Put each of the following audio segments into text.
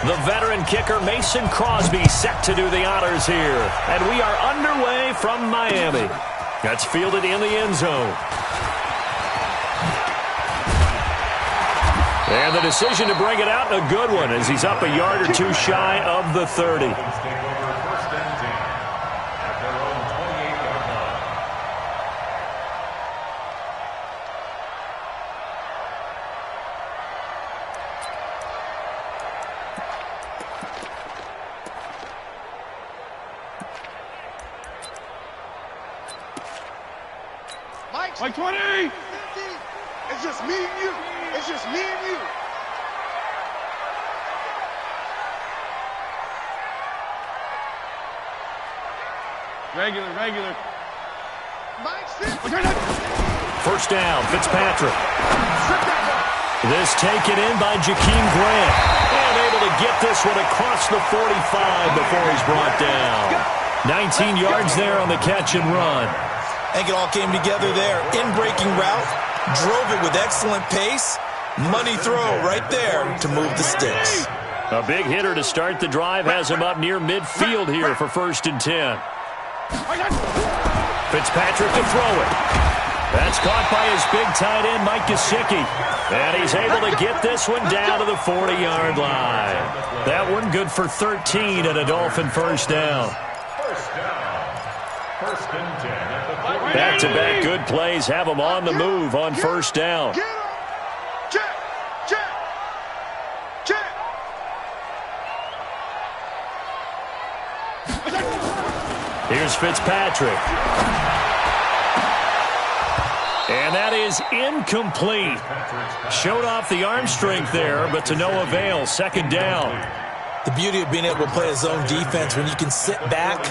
The veteran kicker Mason Crosby set to do the honors here. And we are underway from Miami. That's fielded in the end zone. And the decision to bring it out, a good one, as he's up a yard or two shy of the 30. Like 20! It's just me and you. It's just me and you. Regular. First down, Fitzpatrick. This taken in by Jakeem Grant. And able to get this one across the 45 before he's brought down. 19 yards there on the catch and run. I think it all came together there. In-breaking route, drove it with excellent pace. Money throw right there to move the sticks. A big hitter to start the drive has him up near midfield here for 1st and 10. Fitzpatrick to throw it. That's caught by his big tight end, Mike Gesicki. And he's able to get this one down to the 40-yard line. That one good for 13 and a Dolphin first down. Back-to-back good plays have them on the move on first down. Here's Fitzpatrick. And that is incomplete. Showed off the arm strength there, but to no avail. Second down. The beauty of being able to play a zone defense when you can sit back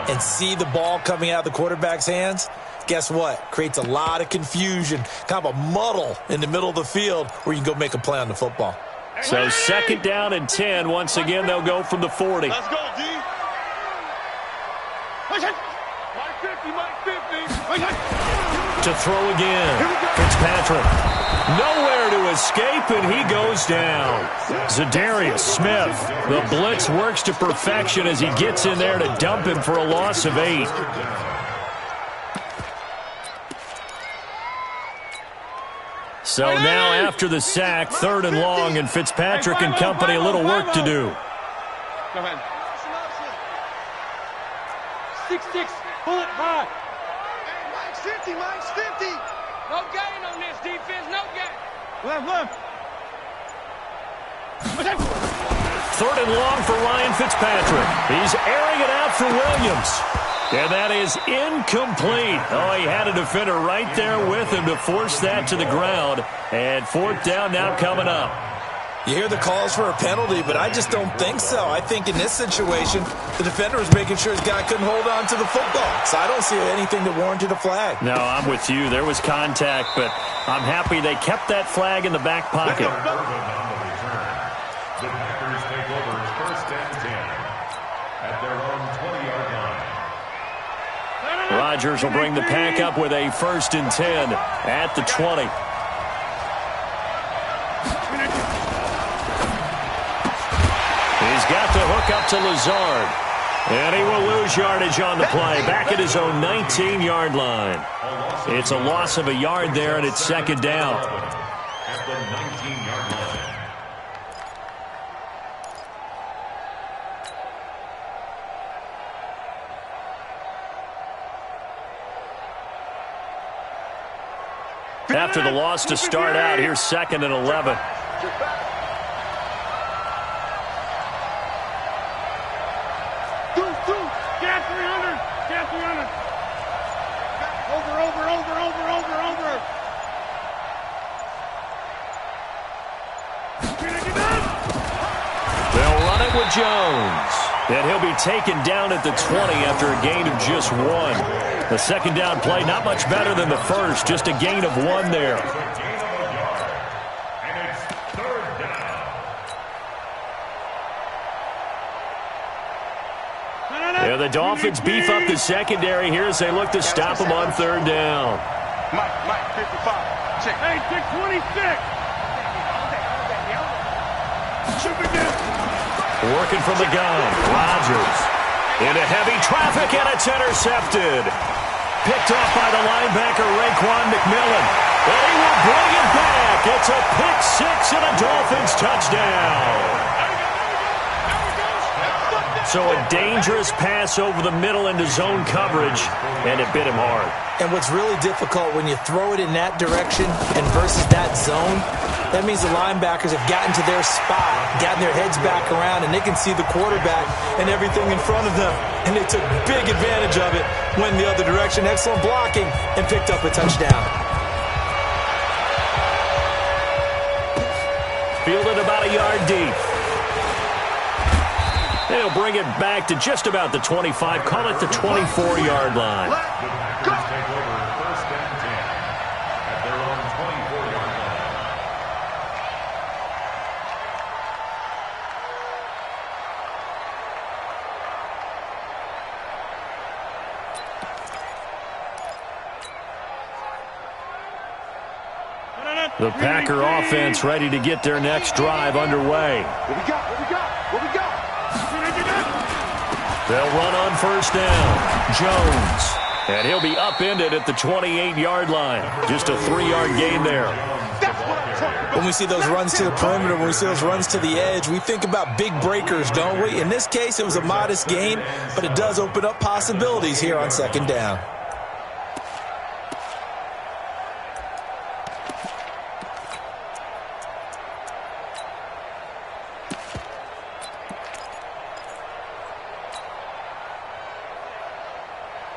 and see the ball coming out of the quarterback's hands, guess what? Creates a lot of confusion, kind of a muddle in the middle of the field where you can go make a play on the football. So second down and 10. Once again, they'll go from the 40. Let's go, D. To throw again. Fitzpatrick. Nowhere to escape, and he goes down. Zadarius Smith. The blitz works to perfection as he gets in there to dump him for a loss of 8. So now after the sack, 3rd and long, and Fitzpatrick and company a little work to do. Go ahead. 6-6. Pull it high. Hey, Mike's 50. No gain on this defense, no gain. Left. 3rd and long for Ryan Fitzpatrick. He's airing it out for Williams. And that is incomplete. Oh, he had a defender right there with him to force that to the ground. And 4th down now coming up. You hear the calls for a penalty, but I just don't think so. I think in this situation, the defender was making sure his guy couldn't hold on to the football. So I don't see anything that warranted a flag. No, I'm with you. There was contact, but I'm happy they kept that flag in the back pocket. The Packers take over 1st and 10 at their own 20-yard line. Rodgers will bring the pack up with a 1st and 10 at the 20. He's got to hook up to Lazard. And he will lose yardage on the play. Back at his own 19-yard line. It's a loss of a yard there, and it's 2nd down. At the 19-yard line. After the loss to start out, here's 2nd and 11. With Jones. And he'll be taken down at the 20 after a gain of just 1. The 2nd down play, not much better than the first, just a gain of 1 there. And it's 3rd down. Yeah, the Dolphins beef up the secondary here as they look to stop him on 3rd down. Mike, 55. Check. Hey, 626. Shoot me down. Working from the gun. Rodgers. Into heavy traffic, and it's intercepted. Picked off by the linebacker, Raekwon McMillan. And he will bring it back. It's a pick six and a Dolphins touchdown. So a dangerous pass over the middle into zone coverage, and it bit him hard. And what's really difficult when you throw it in that direction and versus that zone, that means the linebackers have gotten to their spot, gotten their heads back around, and they can see the quarterback and everything in front of them. And they took big advantage of it, went the other direction. Excellent blocking, and picked up a touchdown. Fielded about a yard deep. They'll bring it back to just about the 25. Call it the 24-yard line. Take over first and 10 at their own 24-yard line. The Packer offense ready to get their next drive underway. What we got? What we got? What we got? They'll run on first down. Jones. And he'll be upended at the 28-yard line. Just a 3-yard gain there. When we see those runs to the perimeter, when we see those runs to the edge, we think about big breakers, don't we? In this case, it was a modest gain, but it does open up possibilities here on second down.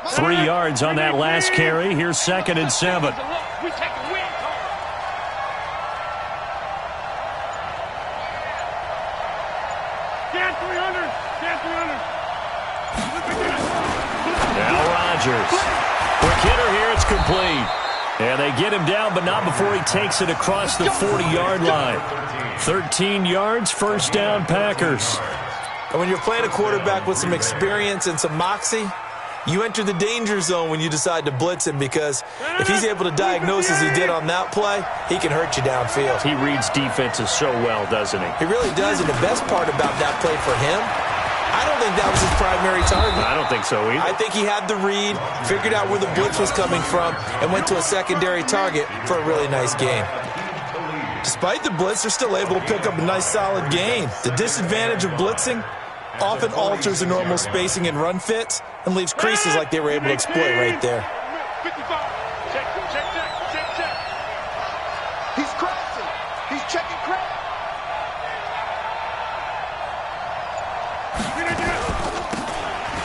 Three yards on that last carry. Here's second and 7. We take a win. Stand 300. Stand 300. Now Rodgers. Quick hitter here. It's complete. And they get him down, but not before he takes it across the 40-yard line. 13 yards, first down, Packers. And when you're playing a quarterback with some experience and some moxie, you enter the danger zone when you decide to blitz him, because if he's able to diagnose as he did on that play, he can hurt you downfield. He reads defenses so well, doesn't he? He really does, and the best part about that play for him, I don't think that was his primary target. I don't think so either. I think he had the read, figured out where the blitz was coming from, and went to a secondary target for a really nice gain. Despite the blitz, they're still able to pick up a nice solid gain. The disadvantage of blitzing often alters the normal spacing and run fits and leaves creases like they were able to exploit right there. 55. Check. He's crossing. He's checking crack.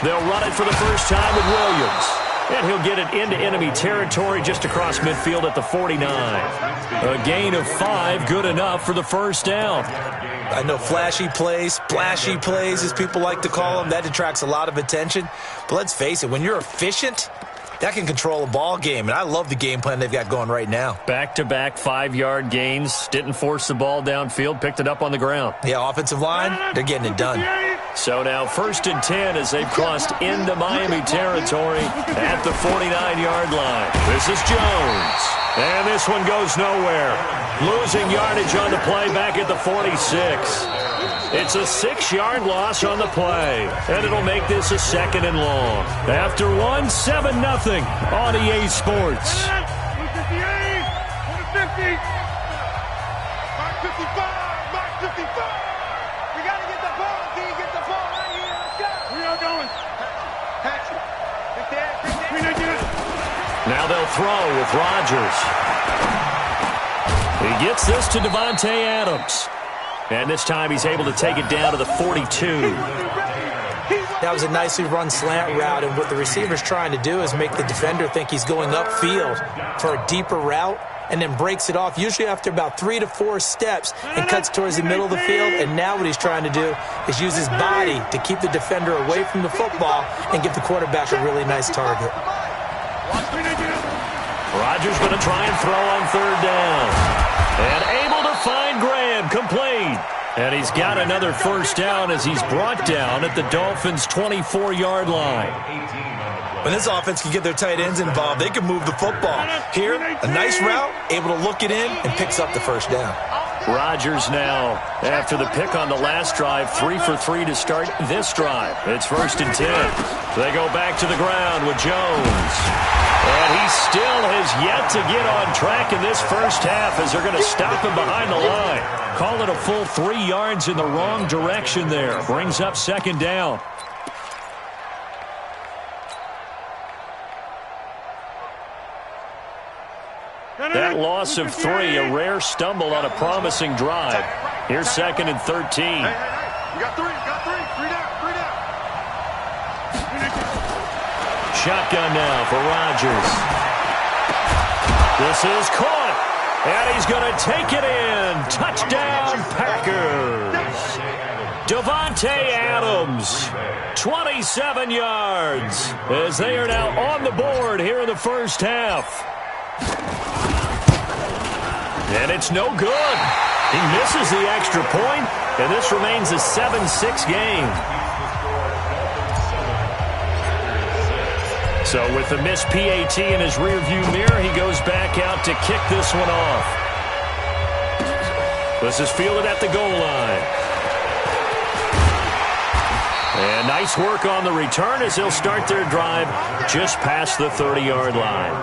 They'll run it for the first time with Williams. And he'll get it into enemy territory just across midfield at the 49. A gain of 5, good enough for the first down. I know flashy plays, splashy plays, as people like to call them, that attracts a lot of attention. But let's face it, when you're efficient, that can control a ball game. And I love the game plan they've got going right now. Back-to-back 5-yard gains. Didn't force the ball downfield. Picked it up on the ground. Yeah, offensive line, they're getting it done. So now first and 10 as they've crossed into Miami territory at the 49-yard line. This is Jones. And this one goes nowhere. Losing yardage on the play back at the 46. It's a 6-yard loss on the play. And it'll make this a second and long. After one, 7-0 on EA Sports. 158. 150. Mark 55. Mark 55. We got to get the ball. Can you get the ball right here? Let's go. We are going. Patrick. Right there. Now they'll throw with Rodgers. He gets this to Devontae Adams. And this time he's able to take it down to the 42. That was a nicely run slant route, and what the receiver's trying to do is make the defender think he's going upfield for a deeper route, and then breaks it off, usually after about 3 to 4 steps, and cuts towards the middle of the field. And now what he's trying to do is use his body to keep the defender away from the football and give the quarterback a really nice target. Rodgers going to try and throw on third down. And able to find Graham, complete. And he's got another first down as he's brought down at the Dolphins' 24-yard line. When this offense can get their tight ends involved, they can move the football. Here, a nice route, able to look it in, and picks up the first down. Rodgers now, after the pick on the last drive, 3 for 3 to start this drive. It's 1st and 10. They go back to the ground with Jones. And he still has yet to get on track in this first half as they're going to stop him behind the line. Call it a full 3 yards in the wrong direction there. Brings up 2nd down. That loss of 3, a rare stumble on a promising drive. Here's 2nd and 13. Hey. You got 3, 3 down. Shotgun now for Rodgers. This is caught, and he's going to take it in. Touchdown, Packers. Davante Adams, 27 yards, as they are now on the board here in the first half. And it's no good. He misses the extra point, and this remains a 7-6 game. So with the missed PAT in his rearview mirror, he goes back out to kick this one off. This is fielded at the goal line. And nice work on the return as they'll start their drive just past the 30-yard line.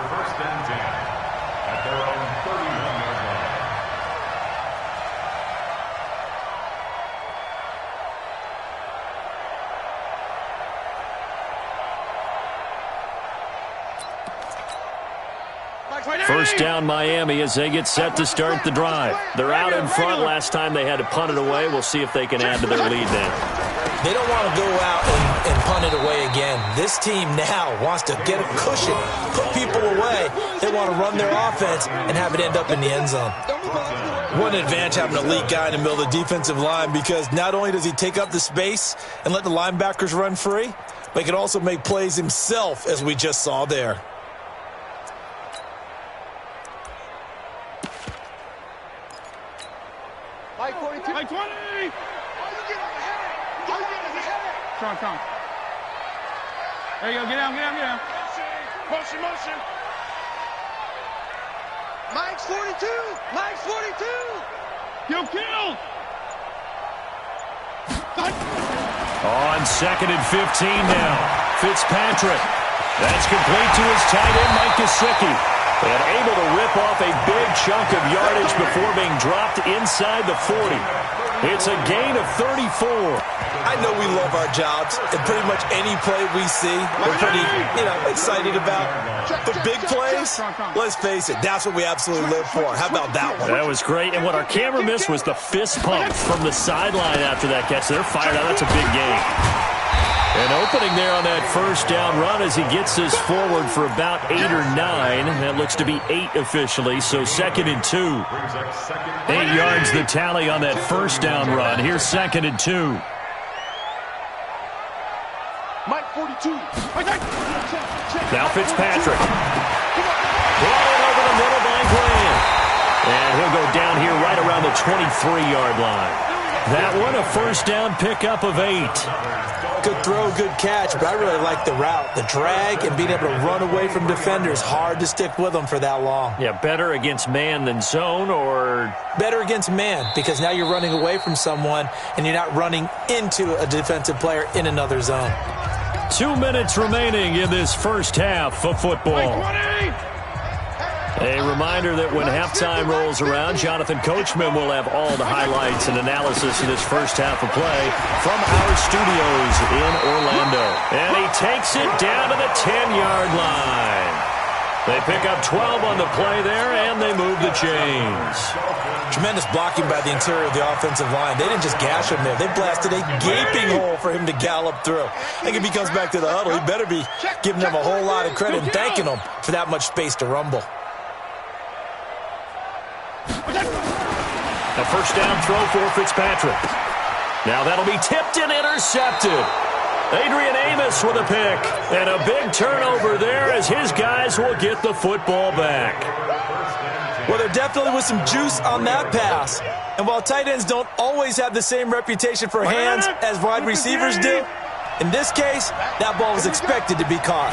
First down Miami as they get set to start the drive. They're out in front. Last time they had to punt it away. We'll see if they can add to their lead now. They don't want to go out and punt it away again. This team now wants to get a cushion, put people away. They want to run their offense and have it end up in the end zone. What an advantage having an elite guy in the middle of the defensive line, because not only does he take up the space and let the linebackers run free, but he can also make plays himself, as we just saw there. Mike 42. Mike 20. Come. There you go. Get down. Motion. Mike's 42. Kill. On 2nd and 15 now. Fitzpatrick. That's complete to his tight end, Mike Gesicki. And able to rip off a big chunk of yardage before being dropped inside the 40. It's a gain of 34. I know we love our jobs, and pretty much any play we see, we're pretty, excited about. But big plays, let's face it, that's what we absolutely live for. How about that one? That was great. And what our camera missed was the fist pump from the sideline after that catch. They're fired out. That's a big gain. And opening there on that first down run as he gets this forward for about 8 or 9. That looks to be 8 officially, so 2nd and 2. 8 yards the tally on that first down run. Here's 2nd and 2. Mike 42. Now Fitzpatrick. Brought in over the middle by Graham. And he'll go down here right around the 23-yard line. That one a first down pickup of 8. Good throw, good catch, but I really like the route. The drag and being able to run away from defenders, hard to stick with them for that long. Yeah, better against man than zone, or? Better against man, because now you're running away from someone and you're not running into a defensive player in another zone. 2 minutes remaining in this first half of football. A reminder that when halftime rolls around, Jonathan Coachman will have all the highlights and analysis of this first half of play from our studios in Orlando. And he takes it down to the 10-yard line. They pick up 12 on the play there, and they move the chains. Tremendous blocking by the interior of the offensive line. They didn't just gash him there. They blasted a gaping hole for him to gallop through. I think if he comes back to the huddle, he better be giving them a whole lot of credit and thanking them for that much space to rumble. A first down throw for Fitzpatrick. Now that'll be tipped and intercepted. Adrian Amos with a pick. And a big turnover there as his guys will get the football back. Well, there definitely was some juice on that pass. And while tight ends don't always have the same reputation for hands as wide receivers do, in this case, that ball was expected to be caught.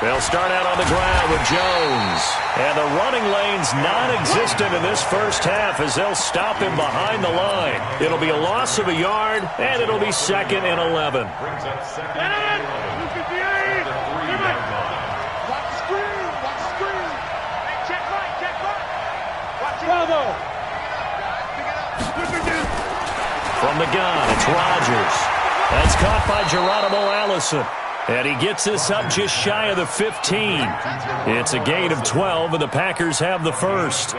They'll start out on the ground with Jones. And the running lane's non-existent in this first half as they'll stop him behind the line. It'll be a loss of a yard, and it'll be 2nd and 11. Brings up 2nd and 11. 58. Watch the screen. Watch the screen. Hey, check right. Check right. Watch it. Bravo. From the gun, it's Rodgers. That's caught by Geronimo Allison. And he gets this up just shy of the 15. It's a gain of 12, and the Packers have the first.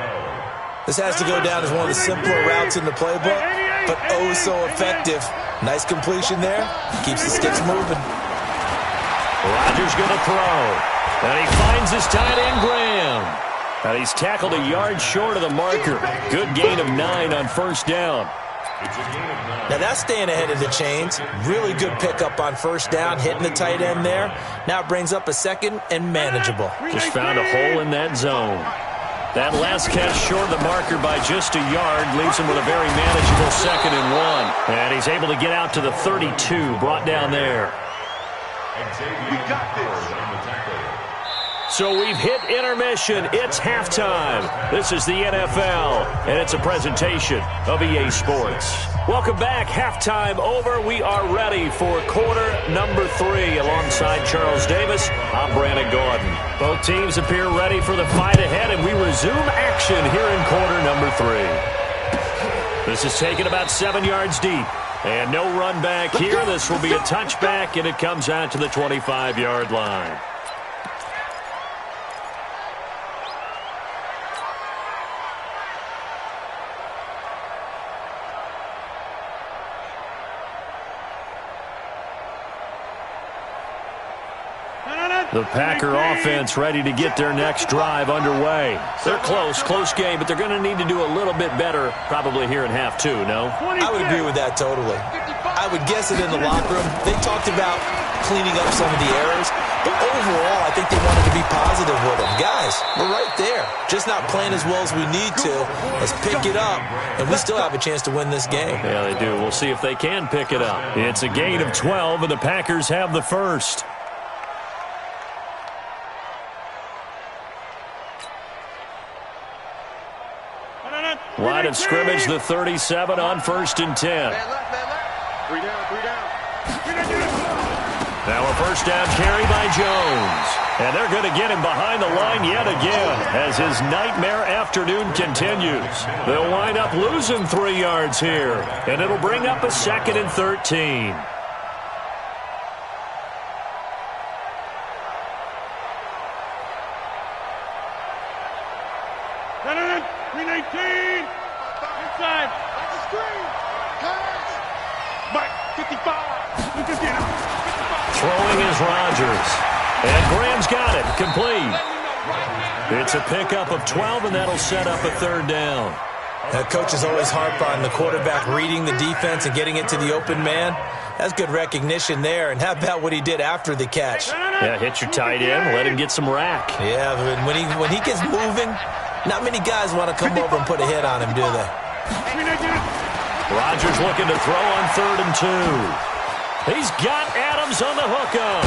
This has to go down as one of the simpler routes in the playbook, but oh so effective. Nice completion there. Keeps the sticks moving. Rodgers going to throw. And he finds his tight end, Graham. And he's tackled a yard short of the marker. Good gain of 9 on first down. Now that's staying ahead of the chains. Really good pickup on first down, hitting the tight end there. Now it brings up a 2nd and manageable. Just found a hole in that zone. That last catch short of the marker by just a yard leaves him with a very manageable 2nd and 1. And he's able to get out to the 32, brought down there. We got this. So we've hit intermission. It's halftime. This is the NFL, and it's a presentation of EA Sports. Welcome back. Halftime over. We are ready for quarter number 3. Alongside Charles Davis, I'm Brandon Gordon. Both teams appear ready for the fight ahead, and we resume action here in quarter number 3. This is taken about 7 yards deep. And no run back here. This will be a touchback, and it comes out to the 25-yard line. The Packer offense ready to get their next drive underway. They're close game, but they're going to need to do a little bit better probably here in half 2, no? I would agree with that totally. I would guess it in the locker room. They talked about cleaning up some of the errors, but overall I think they wanted to be positive with them. Guys, we're right there. Just not playing as well as we need to. Let's pick it up, and we still have a chance to win this game. Yeah, they do. We'll see if they can pick it up. It's a gain of 12, and the Packers have the first. Line of scrimmage, the 37 on 1st and 10. Man left. 3 down. Now a first down carry by Jones. And they're going to get him behind the line yet again as his nightmare afternoon continues. They'll wind up losing 3 yards here. And it'll bring up a 2nd and 13. Inside. Watch the screen. Pass. Mike, 55. Throwing is Rodgers. And Graham's got it. Complete. It's a pickup of 12, and that'll set up a 3rd down. Coaches always harp on the quarterback reading the defense and getting it to the open man. That's good recognition there. And how about what he did after the catch? Yeah, hit your tight end. Let him get some rack. Yeah, but when he gets moving, not many guys want to come over and put a hit on him, do they? Rodgers looking to throw on 3rd and 2. He's got Adams on the hookup.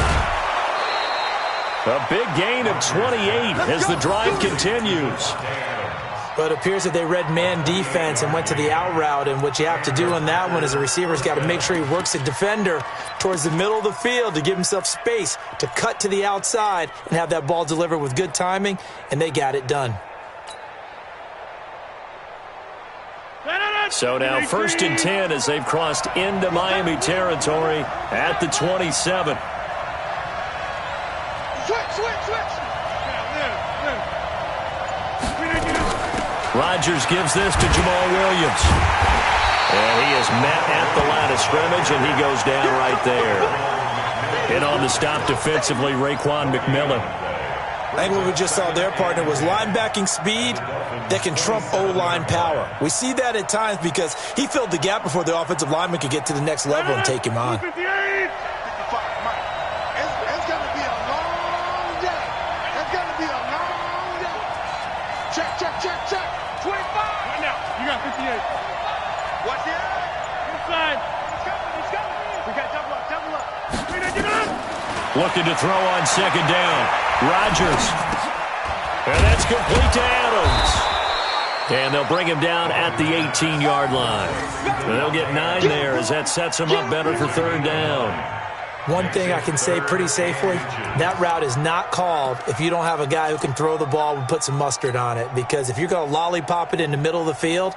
A big gain of 28 as the drive continues. But it appears that they read man defense and went to the out route, and what you have to do on that one is the receiver's got to make sure he works the defender towards the middle of the field to give himself space to cut to the outside and have that ball delivered with good timing, and they got it done. So now 1st and 10 as they've crossed into Miami territory at the 27. Switch. Rodgers gives this to Jamal Williams. And he is met at the line of scrimmage, and he goes down right there. And on the stop defensively, Raekwon McMillan. I think what we just saw there, partner, was linebacking speed that can trump O-line power. We see that at times because he filled the gap before the offensive lineman could get to the next level and take him on. 55, Mike. It's going to be a long day. It's going to be a long day. Check. 25. Right now, you got 58. Watch the eye. Inside. He's coming. We got double up. Get up. Looking to throw on second down. Rodgers. And that's complete to Adams. And they'll bring him down at the 18-yard line. And they'll get 9 there as that sets him up better for third down. One thing I can say pretty safely, that route is not called if you don't have a guy who can throw the ball and put some mustard on it. Because if you're going to lollipop it in the middle of the field,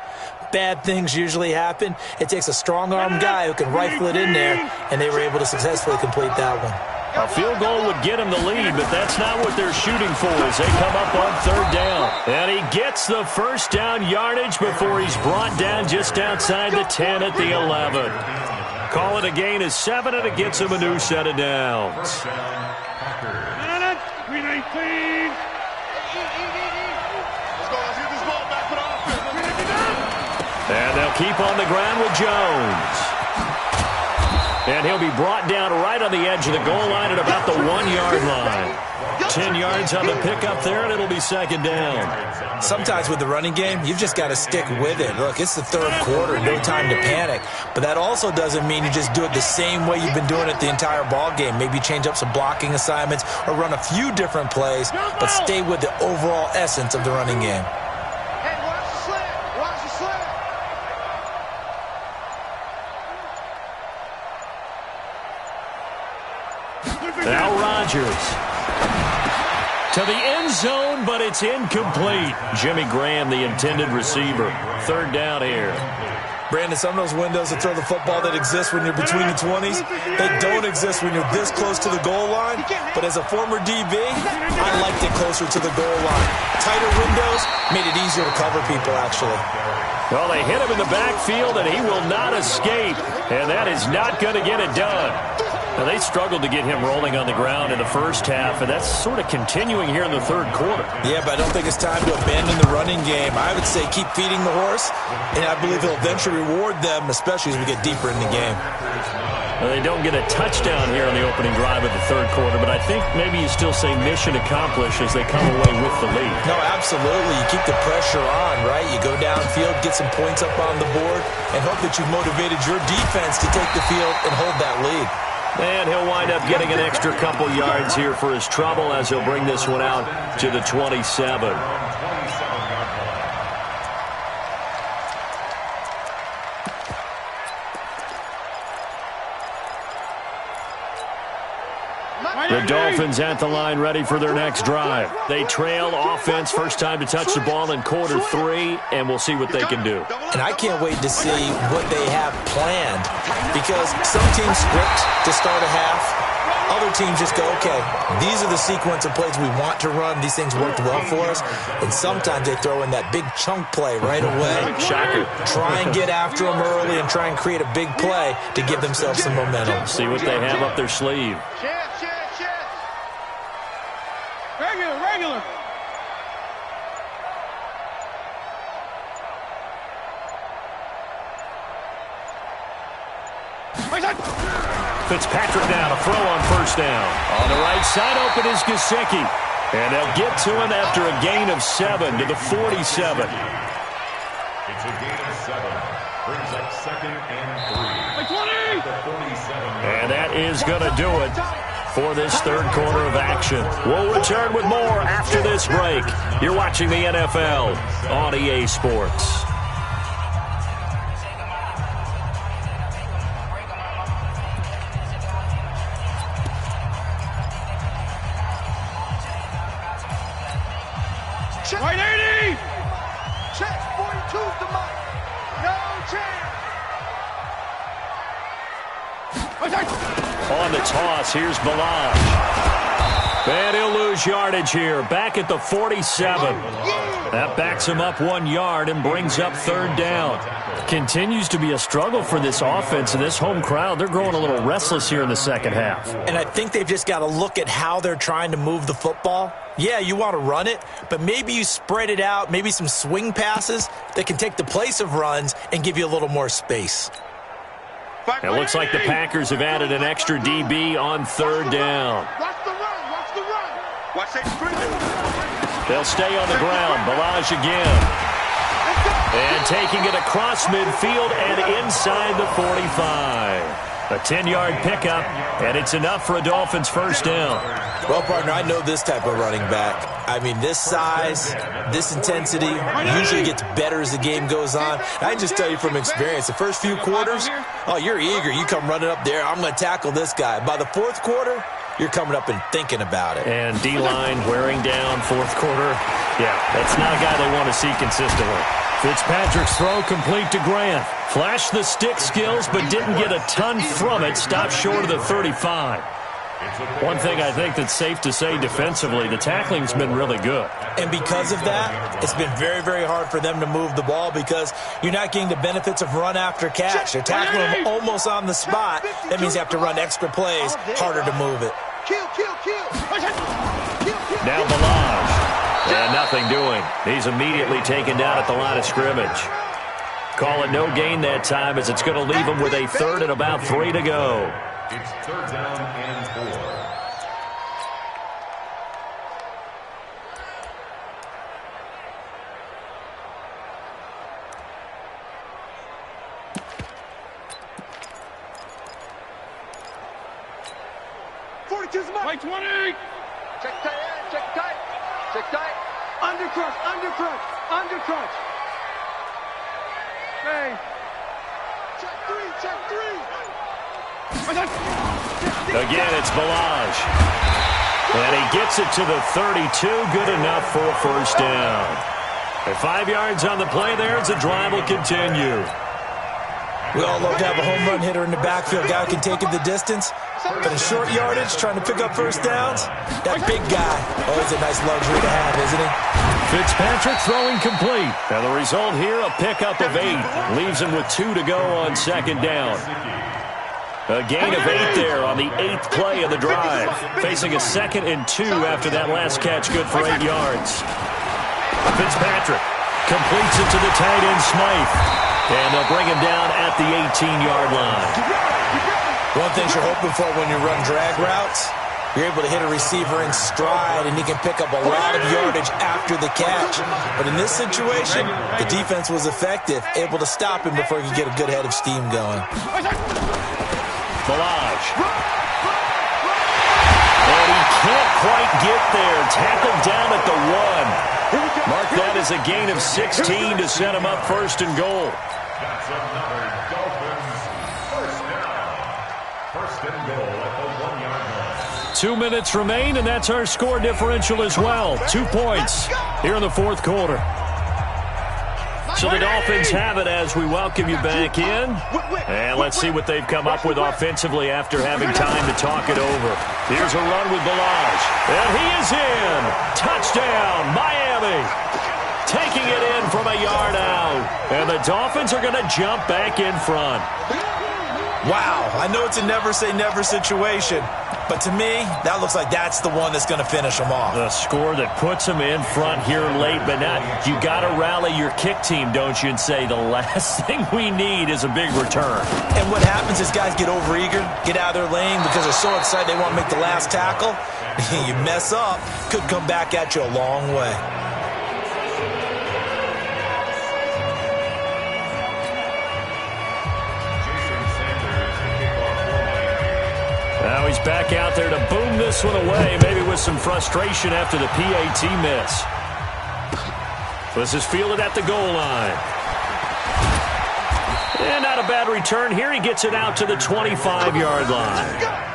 bad things usually happen. It takes a strong-arm guy who can rifle it in there, and they were able to successfully complete that one. A field goal would get him the lead, but that's not what they're shooting for as they come up on third down. And he gets the first down yardage before he's brought down just outside the 10 at the 11. Call it a gain of 7, and it gets him a new set of downs. 319. Let's get this ball back for the offense. And they'll keep on the ground with Jones. And he'll be brought down right on the edge of the goal line at about the 1-yard line. 10 yards on the pickup there, and it'll be second down. Sometimes with the running game, you've just got to stick with it. Look, it's the third quarter, no time to panic. But that also doesn't mean you just do it the same way you've been doing it the entire ball game. Maybe change up some blocking assignments or run a few different plays, but stay with the overall essence of the running game. Hey, watch the slant. Watch the slant. Now Rodgers. To the end zone, but it's incomplete. Jimmy Graham, the intended receiver. Third down here. Brandon, some of those windows to throw the football that exist when you're between the 20s, they don't exist when you're this close to the goal line. But as a former DB, I liked it closer to the goal line. Tighter windows made it easier to cover people, actually. Well, they hit him in the backfield, and he will not escape. And that is not going to get it done. Now, they struggled to get him rolling on the ground in the first half, and that's sort of continuing here in the third quarter. Yeah, but I don't think it's time to abandon the running game. I would say keep feeding the horse, and I believe he'll eventually reward them, especially as we get deeper in the game. Well, they don't get a touchdown here on the opening drive of the third quarter, but I think maybe you still say mission accomplished as they come away with the lead. No, absolutely. You keep the pressure on, right? You go downfield, get some points up on the board, and hope that you've motivated your defense to take the field and hold that lead. And he'll wind up getting an extra couple yards here for his trouble as he'll bring this one out to the 27. The Dolphins at the line ready for their next drive. They trail offense, first time to touch the ball in quarter 3, and we'll see what they can do. And I can't wait to see what they have planned, because some teams script to start a half. Other teams just go, okay, these are the sequence of plays we want to run. These things worked well for us. And sometimes they throw in that big chunk play right away. Shocker. Try and get after them early and try and create a big play to give themselves some momentum. See what they have up their sleeve. Regular. Fitzpatrick now to throw on first down. On the right side open is Gesicki. And they'll get to him after a gain of 7 to the 47. It's a gain of 7. Brings up 2nd and 3. 20! And that is going to do it for this third quarter of action. We'll return with more after this break. You're watching the NFL on EA Sports. Right 80! Check, 42's the mark. No chance. On the toss, here's Balaj. And he'll lose yardage here. Back at the 47. That backs him up 1 yard and brings up third down. Continues to be a struggle for this offense and this home crowd. They're growing a little restless here in the second half. And I think they've just got to look at how they're trying to move the football. Yeah, you want to run it, but maybe you spread it out, maybe some swing passes that can take the place of runs and give you a little more space. It looks like the Packers have added an extra DB on third down. Watch the run. Watch the run. Watch that screen. They'll stay on the ground. Balaj again. And taking it across midfield and inside the 45. A 10-yard pickup, and it's enough for a Dolphins first down. Well, partner, I know this type of running back. I mean, this size, this intensity usually gets better as the game goes on. I can just tell you from experience, the first few quarters, oh, you're eager. You come running up there, I'm going to tackle this guy. By the fourth quarter, you're coming up and thinking about it. And D-line wearing down fourth quarter. Yeah, that's not a guy they want to see consistently. Fitzpatrick's throw complete to Grant. Flashed the stick skills, but didn't get a ton from it. Stopped short of the 35. One thing I think that's safe to say defensively, the tackling's been really good. And because of that, it's been very, very hard for them to move the ball because you're not getting the benefits of run after catch. They're tackling them almost on the spot. That means you have to run extra plays, harder to move it. Now Balaj. And nothing doing. He's immediately taken down at the line of scrimmage. Call it no gain that time as it's going to leave him with a third and about 3 to go. It's third down and 4. Play 20. Check tight, check tight, check tight. Undercrunch, undercrunch, undercrunch. Hey. Check three. Again, it's Balaj. And he gets it to the 32. Good enough for a first down. And 5 yards on the play there as the drive will continue. We all love to have a home run hitter in the backfield, guy who can take it the distance. But in short yardage, trying to pick up first downs, that big guy, always a nice luxury to have, isn't he? Fitzpatrick throwing complete. And the result here, a pickup of 8. Leaves him with 2 to go on second down. A gain of 8 there on the 8th play of the drive. Facing a 2nd and 2 after that last catch, good for 8 yards. Fitzpatrick completes it to the tight end Smythe. And they'll bring him down at the 18-yard line. One thing you're hoping for when you run drag routes, you're able to hit a receiver in stride, and he can pick up a lot of yardage after the catch. But in this situation, the defense was effective, able to stop him before he could get a good head of steam going. Balaj. And he can't quite get there. Tackled down at the 1. Mark that as a gain of 16 to set him up first and goal. That's another Dolphins first down. First and goal at the 1-yard line. 2 minutes remain, and that's our score differential as well. 2 points here in the fourth quarter. So the Dolphins have it as we welcome you back in. And let's see what they've come up with offensively after having time to talk it over. Here's a run with Balaj. And he is in. Touchdown, Miami. Taking it in from a yard out. And the Dolphins are going to jump back in front. Wow, I know it's a never-say-never situation, but to me, that looks like that's the one that's going to finish them off. The score that puts them in front here late, but not. You got to rally your kick team, don't you, and say the last thing we need is a big return. And what happens is guys get overeager, get out of their lane because they're so excited they want to make the last tackle. You mess up, could come back at you a long way. Now he's back out there to boom this one away, maybe with some frustration after the PAT miss. This is fielded at the goal line. And not a bad return here. He gets it out to the 25-yard line.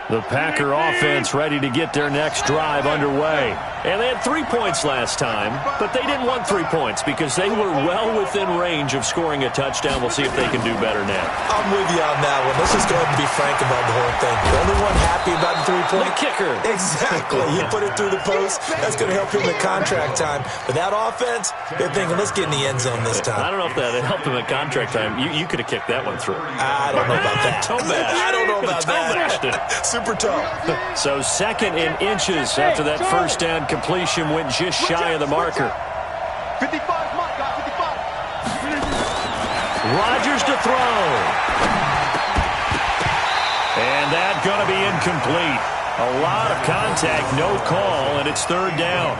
The Packer offense ready to get their next drive underway. And they had 3 points last time, but they didn't want 3 points because they were well within range of scoring a touchdown. We'll see if they can do better now. I'm with you on that one. Let's just go ahead and be frank about the whole thing. The only one happy about the 3-point? The kicker. Exactly. You put it through the post. That's going to help him in contract time. But that offense, they're thinking, let's get in the end zone this time. I don't know if that helped him at contract time. You could have kicked that one through. I don't know about that. Toe bash. I don't know about that. Super tough. So 2nd and inches after that first down completion went just shy of the marker. 55, Mike, 55. Rodgers to throw. And that's going to be incomplete. A lot of contact, no call, and it's third down.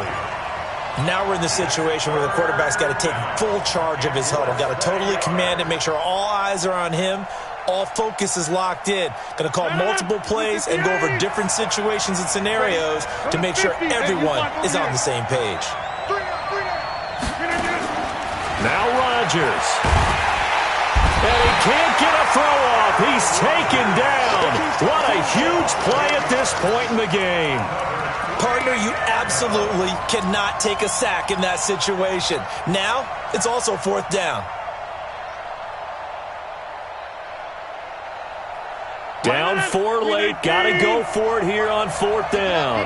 Now we're in the situation where the quarterback's got to take full charge of his huddle. Got to totally command it, make sure all eyes are on him. All focus is locked in. Going to call multiple plays and go over different situations and scenarios to make sure everyone is on the same page. Now Rodgers. And he can't get a throw off. He's taken down. What a huge play at this point in the game. Partner, you absolutely cannot take a sack in that situation. Now, it's also fourth down. Down 4 late. Got to go for it here on fourth down.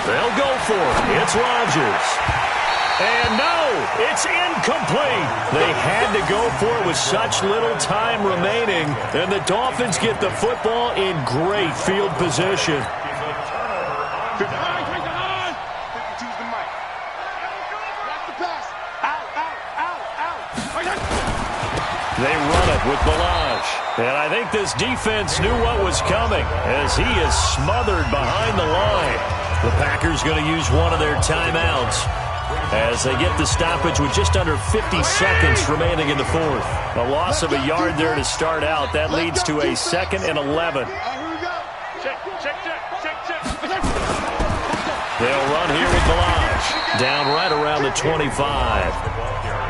They'll go for it. It's Rodgers. And no, it's incomplete. They had to go for it with such little time remaining. And the Dolphins get the football in great field position. They run it with Balaj. And I think this defense knew what was coming as he is smothered behind the line. The Packers going to use one of their timeouts as they get the stoppage with just under 50 seconds remaining in the fourth. A loss of a yard there to start out. That leads to a 2nd and 11. They'll run here with Balaj. Down right around the 25.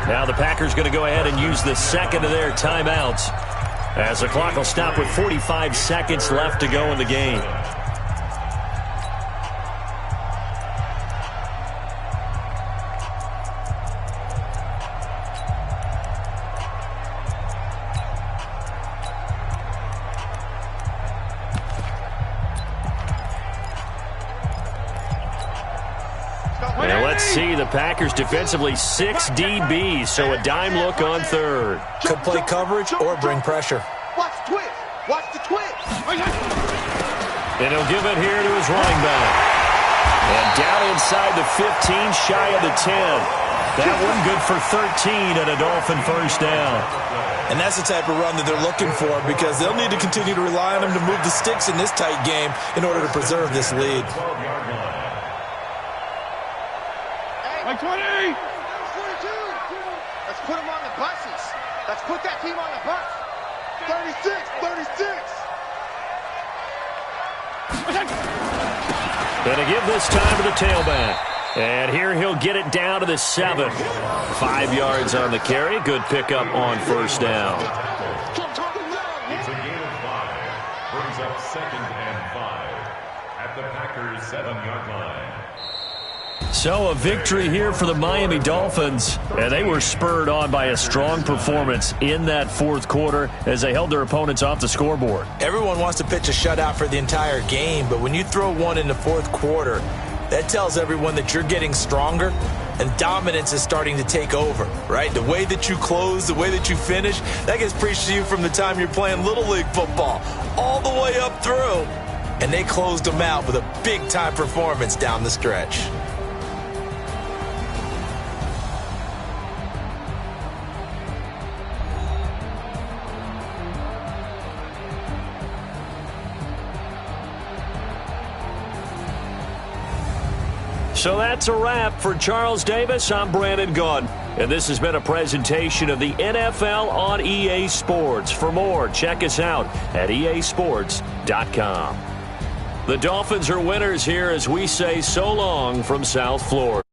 Now the Packers going to go ahead and use the second of their timeouts as the clock will stop with 45 seconds left to go in the game. And let's see, the Packers defensively 6 DBs, so a dime look on third. Could play coverage or bring pressure. Watch the twist. Watch the twist. And he'll give it here to his running back. And down inside the 15, shy of the 10. That one good for 13 and a Dolphin first down. And that's the type of run that they're looking for because they'll need to continue to rely on him to move the sticks in this tight game in order to preserve this lead. 20! 42. Let's put them on the buses. Let's put that team on the bus. 36, 36. Gonna give this time to the tailback. And here he'll get it down to the 7. 5 yards on the carry. Good pickup on first down. It's a gain of 5. Brings up 2nd and 5 at the Packers' 7-yard line. So a victory here for the Miami Dolphins. And they were spurred on by a strong performance in that fourth quarter as they held their opponents off the scoreboard. Everyone wants to pitch a shutout for the entire game, but when you throw one in the fourth quarter, that tells everyone that you're getting stronger and dominance is starting to take over, right? The way that you close, the way that you finish, that gets preached to you from the time you're playing Little League football all the way up through. And they closed them out with a big-time performance down the stretch. So that's a wrap for Charles Davis. I'm Brandon Gaudin, and this has been a presentation of the NFL on EA Sports. For more, check us out at easports.com. The Dolphins are winners here as we say so long from South Florida.